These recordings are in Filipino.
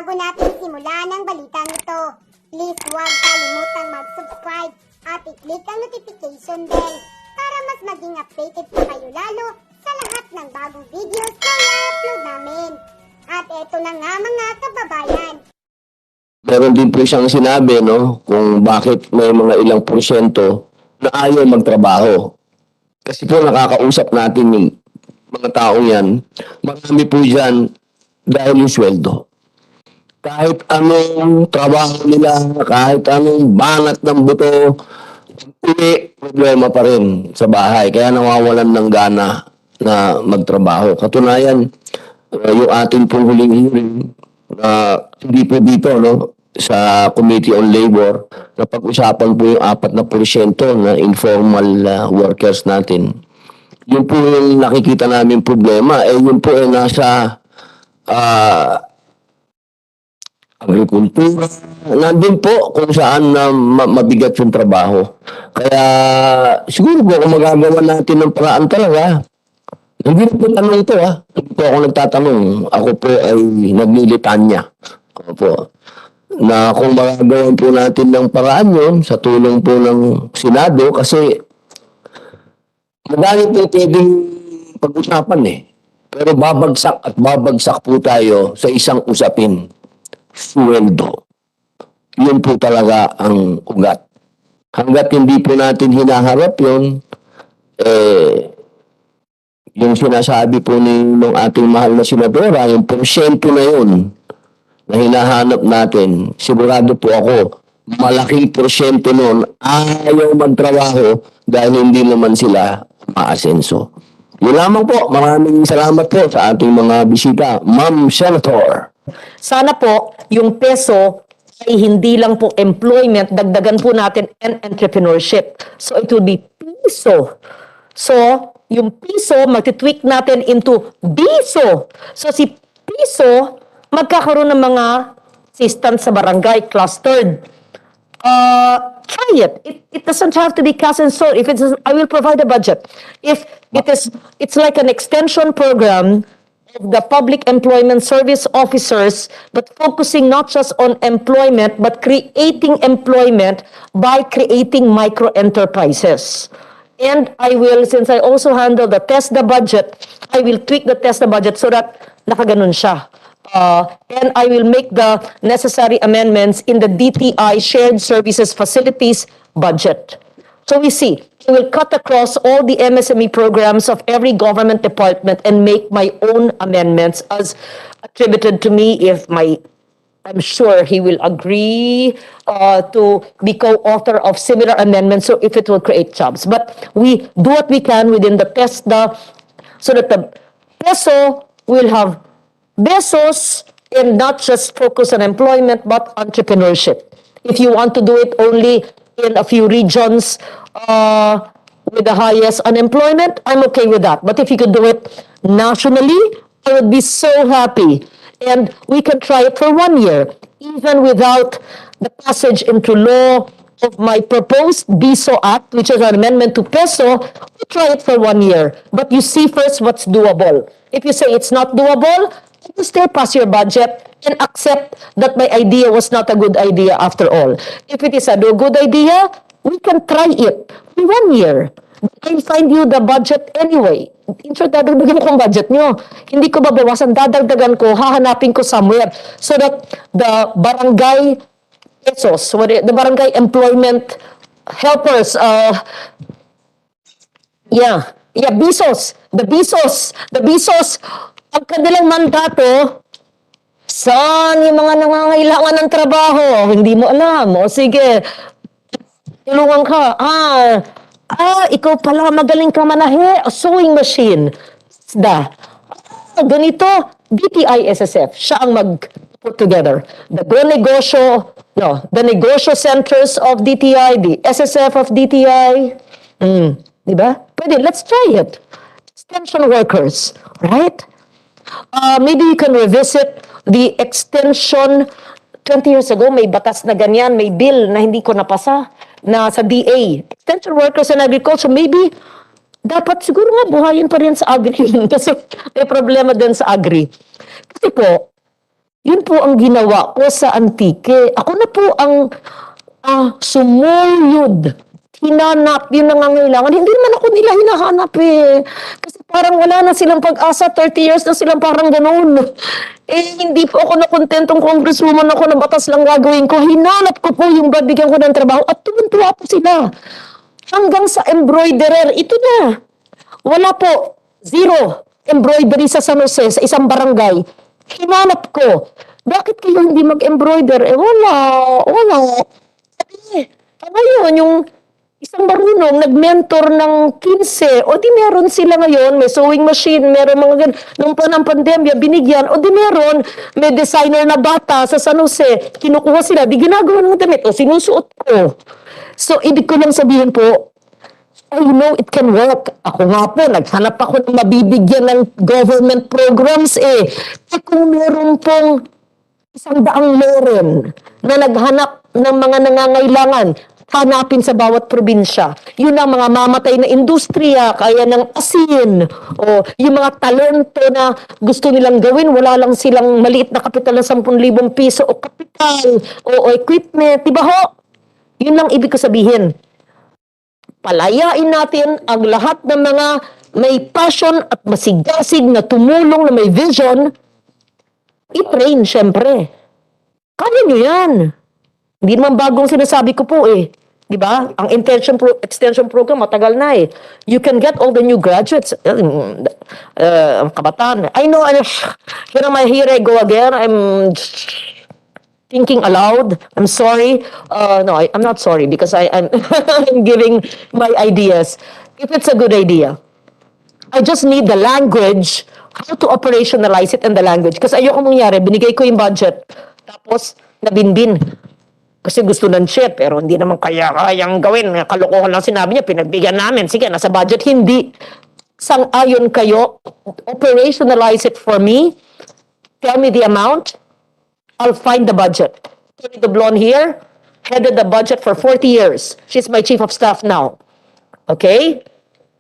Bago natin simulan ang balitang ito, please huwag kalimutang mag-subscribe at i-click ang notification bell para mas maging updated pa kayo lalo sa lahat ng bagong videos na i-upload namin. At eto na nga mga kababayan. Meron din po siyang sinabi, no, kung bakit may mga ilang porsyento na ayaw magtrabaho. Kasi po nakakausap natin yung mga taong yan, marami po dyan dahil yung sweldo. Kahit anong trabaho nila, kahit anong banat ng buto, problema pa rin sa bahay. Kaya nawawalan ng gana na magtrabaho. Katunayan, yung ating pong huling hearing, hindi po dito, no, sa Committee on Labor, na pag-usapan po yung 4% na informal workers natin. Yun po yung nakikita namin problema. Yun po ay nasa agrikultura. Nandun po kung saan na mabigat yung trabaho. Kaya siguro po kung magagawa natin ng paraan talaga, hindi po tanong ito Hindi po ako nagtatanong. Ako po ay naglilitanya. Ako po. Na kung magagawan po natin ng paraan yun sa tulong po ng Senado kasi madami po pwedeng pag-usapan Pero babagsak at babagsak po tayo sa isang usapin. Sweldo. Yun po talaga ang ugat. Hanggat hindi po natin hinaharap yun, yung sinasabi po ng ating mahal na senadora, yung porsyento na yun na hinahanap natin, sigurado po ako, malaking porsyento nun ayaw magtrabaho dahil hindi naman sila maasenso. Yun lamang po. Maraming salamat po sa ating mga bisita. Ma'am Senator. Sana po, yung peso ay hindi lang po employment, dagdagan po natin and entrepreneurship. So it will be piso. So, yung piso, magtitweak natin into biso. So si piso, magkakaroon ng mga assistance sa barangay, clustered. Try it. It doesn't have to be cast and sold. If it's, I will provide a budget. If it's like an extension program of the public employment service officers, but focusing not just on employment, but creating employment by creating micro enterprises. And I will, since I also handle the TESDA budget, I will tweak the TESDA budget so that nakaganon siya. And I will make the necessary amendments in the DTI Shared Services Facilities budget. So we see, I will cut across all the MSME programs of every government department and make my own amendments as attributed to me I'm sure he will agree to be co-author of similar amendments, so if it will create jobs. But we do what we can within the TESDA so that the peso will have pesos and not just focus on employment, but entrepreneurship. If you want to do it only in a few regions with the highest unemployment, I'm okay with that. But if you could do it nationally, I would be so happy. And we can try it for 1 year, even without the passage into law of my proposed BISO Act, which is an amendment to peso. We try it for 1 year. But you see first what's doable. If you say it's not doable, you still pass your budget and accept that my idea was not a good idea after all. If it is a good idea, we can try it for 1 year. I'll find you the budget anyway. In short, dadagdagan ko ang budget nyo. Hindi ko babawasan, dadagdagan ko, hahanapin ko somewhere so that the barangay pesos, the barangay employment helpers, BISOs, the BISOs, ang kanilang mandato, saan yung mga nangangailangan ng trabaho? Hindi mo alam. O sige, tulungan ka. Ikaw pala, magaling ka manahe. Sewing machine. Ganito, DTI SSF. Siya ang mag-put together. The negosyo centers of DTI, the SSF of DTI. Diba? Pwede, let's try it. Extension workers, right? Maybe you can revisit the extension. 20 years ago, may batas na ganyan, may bill na hindi ko napasa na sa DA. Extension workers in agriculture, maybe dapat siguro nga buhayin pa rin sa agri kasi may problema din sa agri. Kasi po, Yun po ang ginawa ko sa Antique. Ako na po ang sumuyod. Hinanap yung nangangailangan. Hindi naman ako nila hinahanap eh. Kasi parang wala na silang pag-asa. 30 years na silang parang ganun. Eh, hindi po ako nakontentong congresswoman ako na batas lang gagawin ko. Hinanap ko po yung babigyan ko ng trabaho at tuwan-tuwa po sila. Hanggang sa embroiderer, ito na. Wala po. Zero. Embroidery sa San Jose, sa isang barangay. Hinanap ko. Bakit kayo hindi mag-embroider? Eh, wala. Sabi, ngayon, yung isang marunong, nag-mentor ng 15, o di meron sila ngayon, may sewing machine, meron mga ganun. Nung panang pandemya, binigyan, o di meron, may designer na bata sa San Jose, kinukuha sila, di ginagawa ng damit, o sinusuot ko. So, ibig ko lang sabihin po, I know it can work. Ako nga po, naghanap ako ng mabibigyan ng government programs eh. Eh kung meron pong 100 meron na naghanap ng mga nangangailangan, hanapin sa bawat probinsya. Yun ang mga mamatay na industriya, kaya ng asin, o yung mga talento na gusto nilang gawin, wala lang silang maliit na kapital na 10,000 piso o kapital o equipment. Diba ho? Yun lang ibig ko sabihin. Palayain natin ang lahat ng mga may passion at masigasig na tumulong na may vision, i-train syempre. Kaya nyo yan. Hindi naman bagong sinasabi ko po eh. Di ba? Ang extension program matagal na eh. You can get all the new graduates. Ang kabataan. I know, here I go again. I'm thinking aloud. I'm sorry. No, I'm not sorry because I'm I'm giving my ideas. If it's a good idea, I just need the language, how to operationalize it and the language. Kasi ayoko mangyari, binigay ko yung budget, tapos nabinbin. Kasi gusto ng chef, pero hindi naman kayang gawin. Kalokohan lang sinabi niya, pinagbigyan namin. Sige, nasa budget. Hindi. Sang-ayon kayo, operationalize it for me. Tell me the amount. I'll find the budget. Tony Doblon here headed the budget for 40 years. She's my chief of staff now. Okay?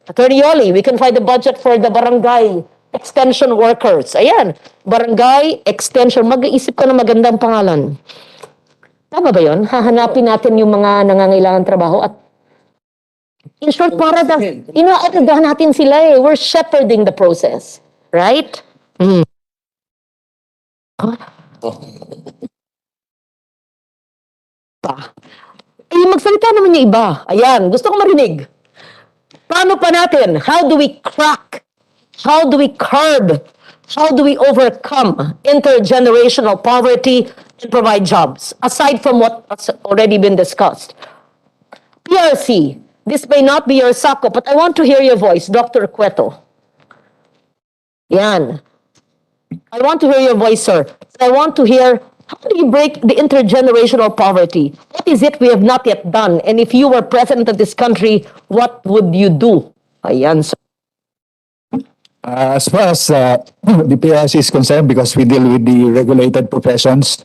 Attorney Yoli, we can find the budget for the barangay extension workers. Ayan, barangay extension. Mag-iisip ko ng magandang pangalan. Tama ba yun? Hahanapin natin yung mga nangangailangan trabaho at in short, para inaagahan natin sila eh. We're shepherding the process. Right? Magsalita naman yung iba. Ayan, gusto ko marinig. Paano pa natin? How do we crack? How do we curb? How do we overcome intergenerational poverty and provide jobs? Aside from what has already been discussed. PRC, this may not be your sako, but I want to hear your voice, Dr. Cueto. Yan. I want to hear your voice, sir. I want to hear, how do you break the intergenerational poverty? What is it we have not yet done? And if you were president of this country, what would you do? Ayan, sir. As far as the PRC is concerned, because we deal with the regulated professions,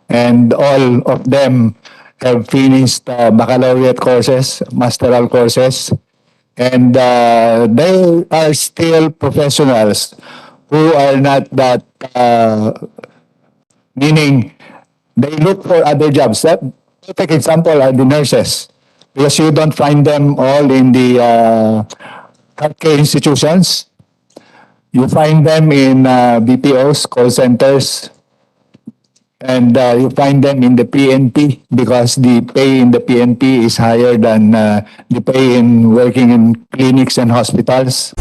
and all of them have finished baccalaureate courses, masteral courses, and they are still professionals who are not that, meaning they look for other jobs. Perfect example are the nurses, because you don't find them all in the healthcare institutions. You find them in BPOs, call centers, and you find them in the PNP because the pay in the PNP is higher than the pay in working in clinics and hospitals.